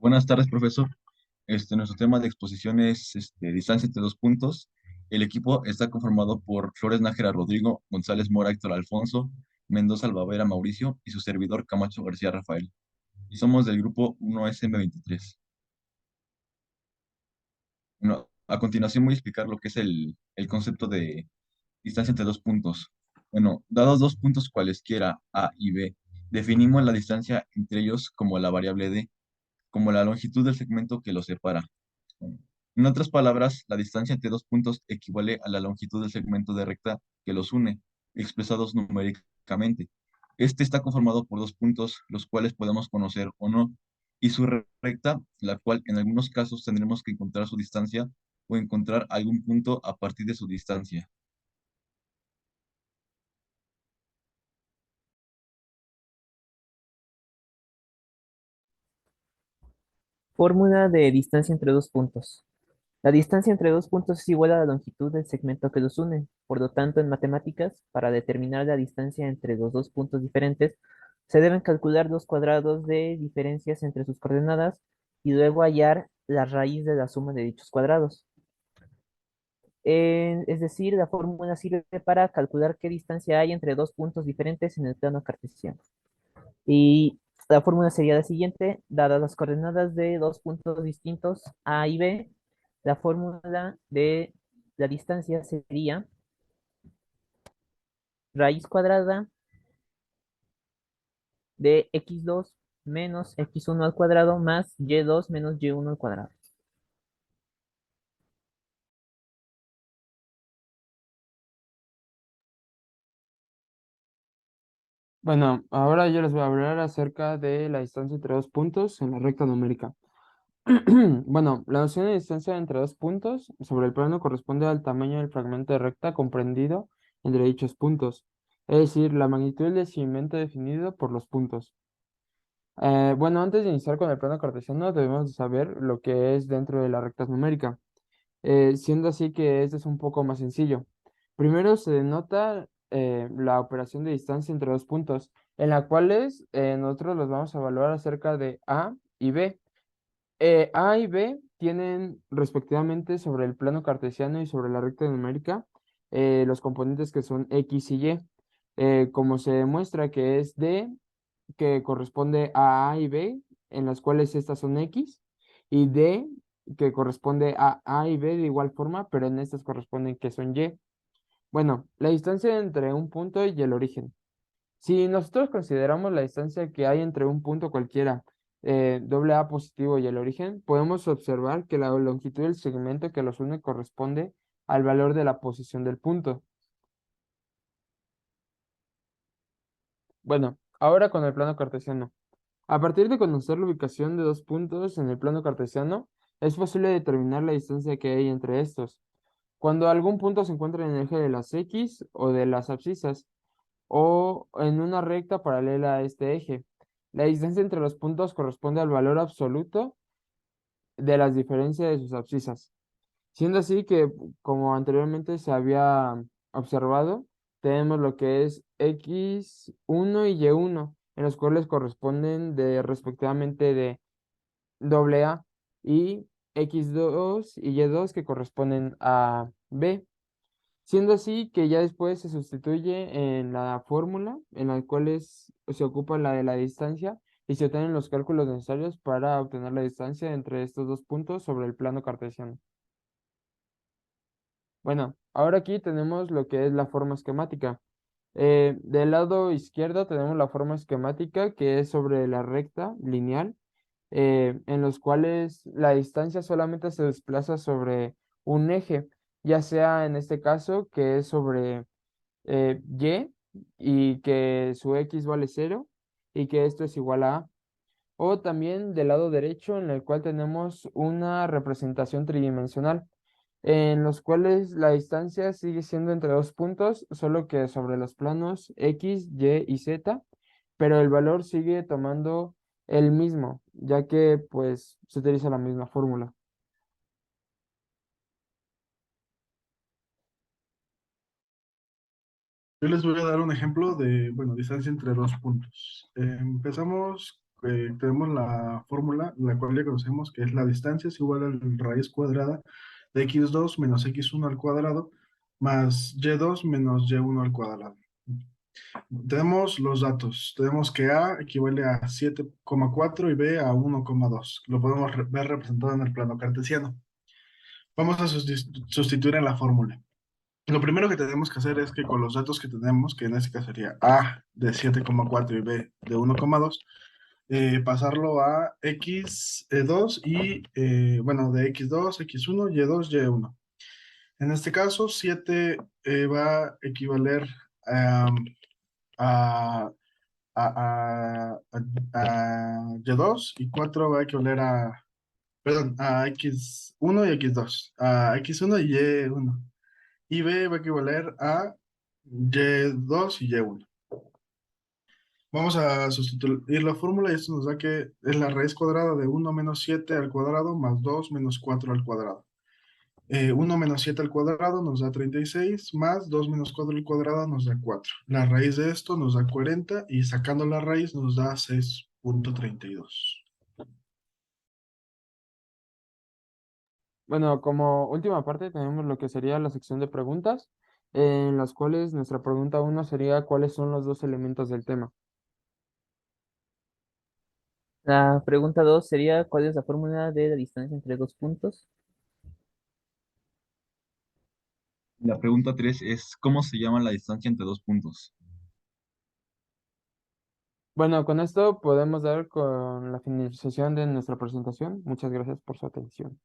Buenas tardes, profesor. Nuestro tema de exposición es distancia entre dos puntos. El equipo está conformado por Flores Nájera Rodrigo, González Mora Héctor Alfonso, Mendoza Albavera Mauricio y su servidor Camacho García Rafael. Y somos del grupo 1SM23. Bueno, a continuación voy a explicar lo que es el concepto de distancia entre dos puntos. Bueno, dados dos puntos cualesquiera A y B, definimos la distancia entre ellos como la variable d, como la longitud del segmento que los separa. En otras palabras, la distancia entre dos puntos equivale a la longitud del segmento de recta que los une, expresados numéricamente. Este está conformado por dos puntos, los cuales podemos conocer o no, y su recta, la cual en algunos casos tendremos que encontrar su distancia o encontrar algún punto a partir de su distancia. Fórmula de distancia entre dos puntos. La distancia entre dos puntos es igual a la longitud del segmento que los une. Por lo tanto, en matemáticas, para determinar la distancia entre los dos puntos diferentes, se deben calcular los cuadrados de diferencias entre sus coordenadas y luego hallar la raíz de la suma de dichos cuadrados. Es decir, la fórmula sirve para calcular qué distancia hay entre dos puntos diferentes en el plano cartesiano. Y la fórmula sería la siguiente: dadas las coordenadas de dos puntos distintos A y B, la fórmula de la distancia sería raíz cuadrada de x2 menos x1 al cuadrado más y2 menos y1 al cuadrado. Bueno, ahora yo les voy a hablar acerca de la distancia entre dos puntos en la recta numérica. Bueno, la noción de distancia entre dos puntos sobre el plano corresponde al tamaño del fragmento de recta comprendido entre dichos puntos, es decir, la magnitud del decimiento definido por los puntos. Bueno, antes de iniciar con el plano cartesiano debemos de saber lo que es dentro de la recta numérica, siendo así que este es un poco más sencillo. Primero se denota la operación de distancia entre dos puntos, en la cuales nosotros los vamos a evaluar acerca de A y B. A y B tienen respectivamente sobre el plano cartesiano y sobre la recta numérica los componentes que son X y Y, como se demuestra que es D que corresponde a A y B, en las cuales estas son X, y D que corresponde a A y B de igual forma, pero en estas corresponden que son Y. Bueno, la distancia entre un punto y el origen. Si nosotros consideramos la distancia que hay entre un punto cualquiera, doble A positivo y el origen, podemos observar que la longitud del segmento que los une corresponde al valor de la posición del punto. Bueno, ahora con el plano cartesiano. A partir de conocer la ubicación de dos puntos en el plano cartesiano, es posible determinar la distancia que hay entre estos. Cuando algún punto se encuentra en el eje de las X o de las abscisas, o en una recta paralela a este eje. La distancia entre los puntos corresponde al valor absoluto de las diferencias de sus abscisas. Siendo así que, como anteriormente se había observado, tenemos lo que es x1 y y1, en los cuales corresponden de respectivamente de doble A, y x2 y y2 que corresponden a B. Siendo así que ya después se sustituye en la fórmula en la cual se ocupa la de la distancia y se obtienen los cálculos necesarios para obtener la distancia entre estos dos puntos sobre el plano cartesiano. Bueno, ahora aquí tenemos lo que es la forma esquemática. Del lado izquierdo tenemos la forma esquemática que es sobre la recta lineal, en los cuales la distancia solamente se desplaza sobre un eje, ya sea en este caso que es sobre y que su x vale cero y que esto es igual a A. O también del lado derecho en el cual tenemos una representación tridimensional en los cuales la distancia sigue siendo entre dos puntos, solo que sobre los planos X, Y y Z, pero el valor sigue tomando el mismo, ya que pues se utiliza la misma fórmula. Yo les voy a dar un ejemplo de, bueno, distancia entre dos puntos. Empezamos tenemos la fórmula, la cual ya conocemos, que es la distancia es igual a la raíz cuadrada de x2 menos x1 al cuadrado más y2 menos y1 al cuadrado. Tenemos los datos. Tenemos que A equivale a 7,4 y B a 1,2. Lo podemos ver representado en el plano cartesiano. Vamos a sustituir en la fórmula. Lo primero que tenemos que hacer es que con los datos que tenemos, que en este caso sería A de 7,4 y B de 1,2, pasarlo a x2 y, bueno, de x2, x1, y2, y1. En este caso, 7 va a equivaler a, a y2 y 4 va a equivaler a, perdón, a x1 y x2, a x1 y y1. Y b va a equivaler a y2 y y1. Vamos a sustituir la fórmula y esto nos da que es la raíz cuadrada de 1 menos 7 al cuadrado más 2 menos 4 al cuadrado. 1 menos 7 al cuadrado nos da 36, más 2 menos 4 al cuadrado nos da 4. La raíz de esto nos da 40 y sacando la raíz nos da 6,32. Bueno, como última parte tenemos lo que sería la sección de preguntas, en las cuales nuestra pregunta uno sería ¿cuáles son los dos elementos del tema? La pregunta 2 sería, ¿cuál es la fórmula de la distancia entre dos puntos? La pregunta 3 es, ¿cómo se llama la distancia entre dos puntos? Bueno, con esto podemos dar con la finalización de nuestra presentación. Muchas gracias por su atención.